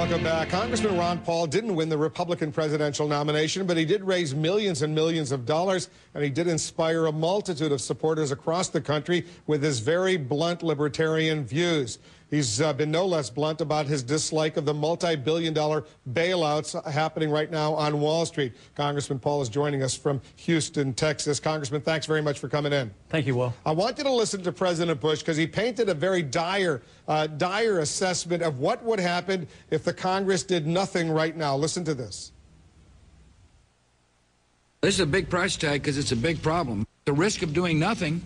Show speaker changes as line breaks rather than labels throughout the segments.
Welcome back. Congressman Ron Paul didn't win the Republican presidential nomination, but he did raise millions and millions of dollars, and he did inspire a multitude of supporters across the country with his very blunt libertarian views. He's been no less blunt about his dislike of the multi-billion-dollar bailouts happening right now on Wall Street. Congressman Paul is joining us from Houston, Texas. Congressman, thanks very much for coming in.
Thank you, Will.
I want you to listen to President Bush because he painted a very dire assessment of what would happen if the Congress did nothing right now. Listen to this.
This is a big price tag because it's a big problem. The risk of doing nothing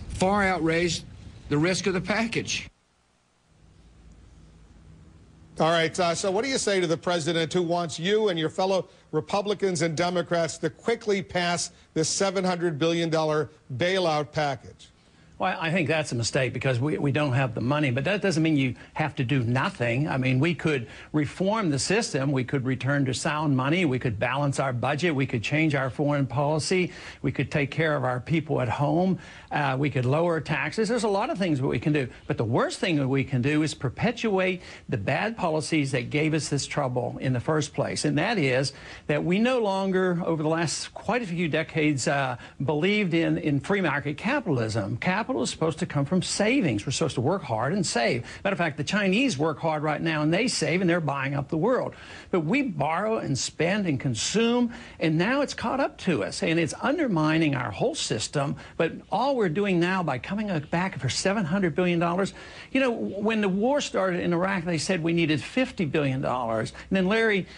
far outweighs the risk of the package.
All right, so what do you say to the president who wants you and your fellow Republicans and Democrats to quickly pass this $700 billion bailout package?
Well, I think that's a mistake because we don't have the money, but that doesn't mean you have to do nothing. I mean, we could reform the system. We could return to sound money. We could balance our budget. We could change our foreign policy. We could take care of our people at home. We could lower taxes. There's a lot of things that we can do. But the worst thing that we can do is perpetuate the bad policies that gave us this trouble in the first place. And that is that we no longer, over the last quite a few decades, believed in free market capitalism. Capital is supposed to come from savings. We're supposed to work hard and save. Matter of fact, the Chinese work hard right now and they save and they're buying up the world. But we borrow and spend and consume, and now it's caught up to us and it's undermining our whole system. But all we're doing now by coming back for $700 billion, you know, when the war started in Iraq, they said we needed $50 billion. And then Larry,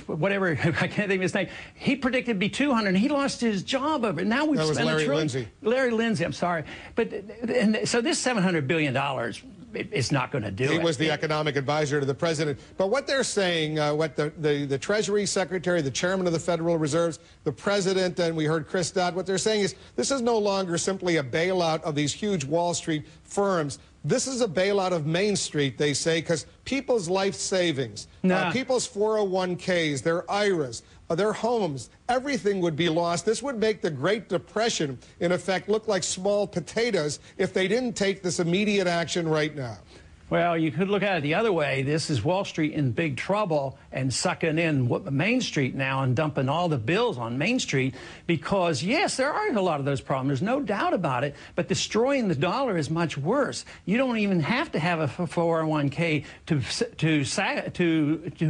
whatever, I can't think of his name, he predicted it'd be 200, and he lost his job over it. Now we've spent $1 trillion. Larry Lindsay, I'm sorry. But and so this $700 billion, it's not going to do it.
He was the economic advisor to the president. But what they're saying, what the Treasury Secretary, the chairman of the Federal Reserve, the president, and we heard Chris Dodd, what they're saying is this is no longer simply a bailout of these huge Wall Street firms. This is a bailout of Main Street, they say, because people's life savings, people's 401ks, their IRAs, their homes, everything would be lost. This would make the Great Depression, in effect, look like small potatoes if they didn't take this immediate action right now.
Well, you could look at it the other way. This is Wall Street in big trouble and sucking in Main Street now and dumping all the bills on Main Street because, yes, there are a lot of those problems. There's no doubt about it, but destroying the dollar is much worse. You don't even have to have a 401k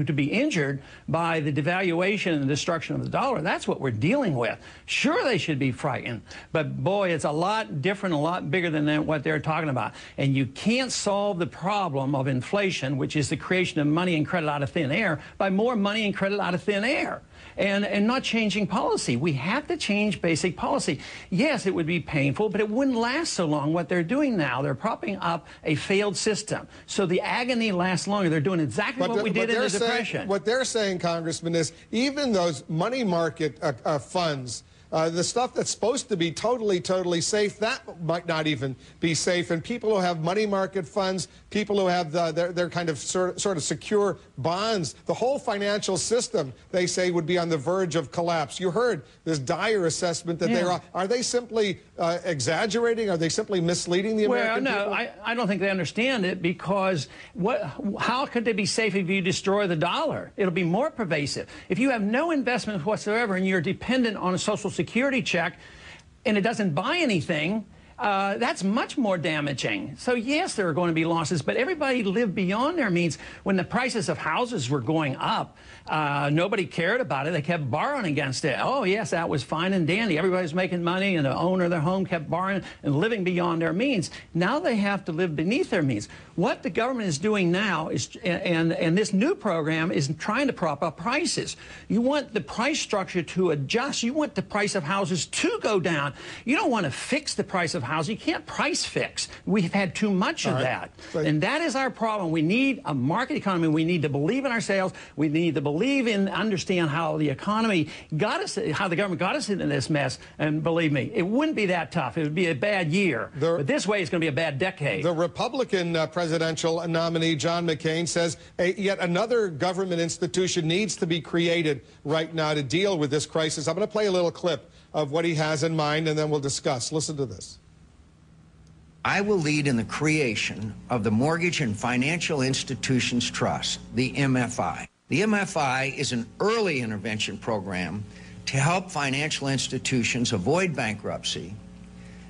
to be injured by the devaluation and the destruction of the dollar. That's what we're dealing with. Sure, they should be frightened, but, boy, it's a lot different, a lot bigger than what they're talking about. And you can't solve the problem of inflation, which is the creation of money and credit out of thin air, by more money and credit out of thin air and not changing policy. We have to change basic policy. Yes, it would be painful, but it wouldn't last so long. What they're doing now, they're propping up a failed system. So the agony lasts longer. They're doing exactly what we did in the Depression.
What they're saying, Congressman, is even those money market funds, the stuff that's supposed to be totally safe, that might not even be safe. And people who have money market funds, people who have their kind of sort of secure bonds, the whole financial system, they say, would be on the verge of collapse. You heard this dire assessment that they're. Are they simply exaggerating? Are they simply misleading the American people?
Well, no, I don't think they understand it because how could they be safe if you destroy the dollar? It'll be more pervasive. If you have no investment whatsoever and you're dependent on a Social Security check and it doesn't buy anything, that's much more damaging. So, yes, there are going to be losses, but everybody lived beyond their means. When the prices of houses were going up, nobody cared about it. They kept borrowing against it. Oh, yes, that was fine and dandy. Everybody was making money, and the owner of their home kept borrowing and living beyond their means. Now they have to live beneath their means. What the government is doing now is, and this new program is trying to prop up prices. You want the price structure to adjust. You want the price of houses to go down. You don't want to fix the price of houses. You can't price fix. We've had too much of that. And that is our problem. We need a market economy. We need to believe in ourselves. We need to believe in, understand how the economy got us, how the government got us into this mess. And believe me, it wouldn't be that tough. It would be a bad year. But this way, it's going to be a bad decade.
The Republican presidential nominee, John McCain, says yet another government institution needs to be created right now to deal with this crisis. I'm going to play a little clip of what he has in mind, and then we'll discuss. Listen to this.
I will lead in the creation of the Mortgage and Financial Institutions Trust, the MFI. The MFI is an early intervention program to help financial institutions avoid bankruptcy,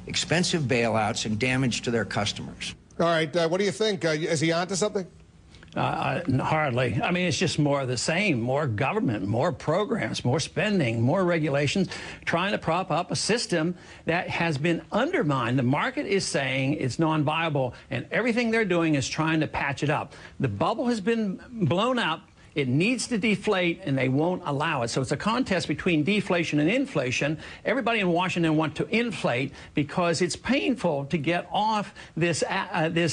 expensive bailouts, and damage to their customers.
All right, what do you think? Is he onto something?
Hardly. I mean, it's just more of the same, more government, more programs, more spending, more regulations, trying to prop up a system that has been undermined. The market is saying it's non-viable, and everything they're doing is trying to patch it up. The bubble has been blown up. It needs to deflate, and they won't allow it. So it's a contest between deflation and inflation. Everybody in Washington wants to inflate because it's painful to get off this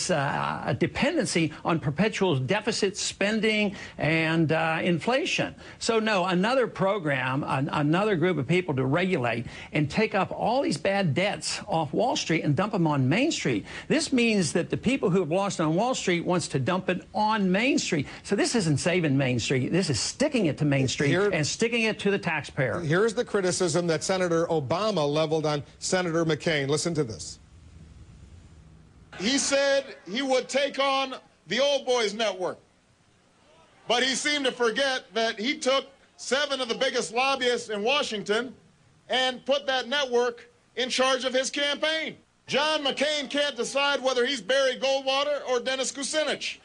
dependency on perpetual deficit spending and inflation. So no, another program, another group of people to regulate and take up all these bad debts off Wall Street and dump them on Main Street. This means that the people who have lost on Wall Street wants to dump it on Main Street. So this isn't saving Main Street. This is sticking it to Main Street and sticking it to the taxpayer.
Here's the criticism that Senator Obama leveled on Senator McCain. Listen to this.
He said he would take on the old boys network, but he seemed to forget that he took 7 of the biggest lobbyists in Washington and put that network in charge of his campaign. John McCain can't decide whether he's Barry Goldwater or Dennis Kucinich.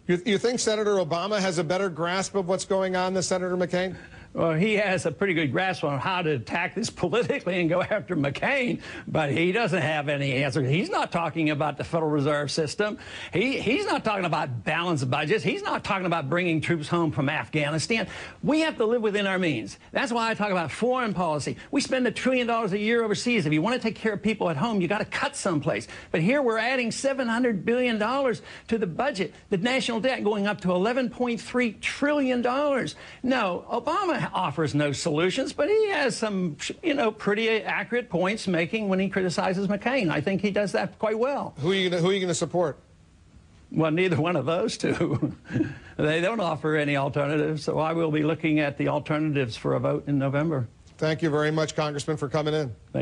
You think Senator Obama has a better grasp of what's going on than Senator McCain?
Well, he has a pretty good grasp on how to attack this politically and go after McCain, but he doesn't have any answer. He's not talking about the Federal Reserve System. He's not talking about balanced budgets. He's not talking about bringing troops home from Afghanistan. We have to live within our means. That's why I talk about foreign policy. We spend $1 trillion a year overseas. If you want to take care of people at home, you got to cut someplace. But here we're adding $700 billion to the budget, the national debt going up to $11.3 trillion. No, Obama offers no solutions, but he has some, pretty accurate points making when he criticizes McCain. I think he does that quite well.
Who are you going to support?
Well, neither one of those two. They don't offer any alternatives, so I will be looking at the alternatives for a vote in November.
Thank you very much, Congressman, for coming in.
Thank you.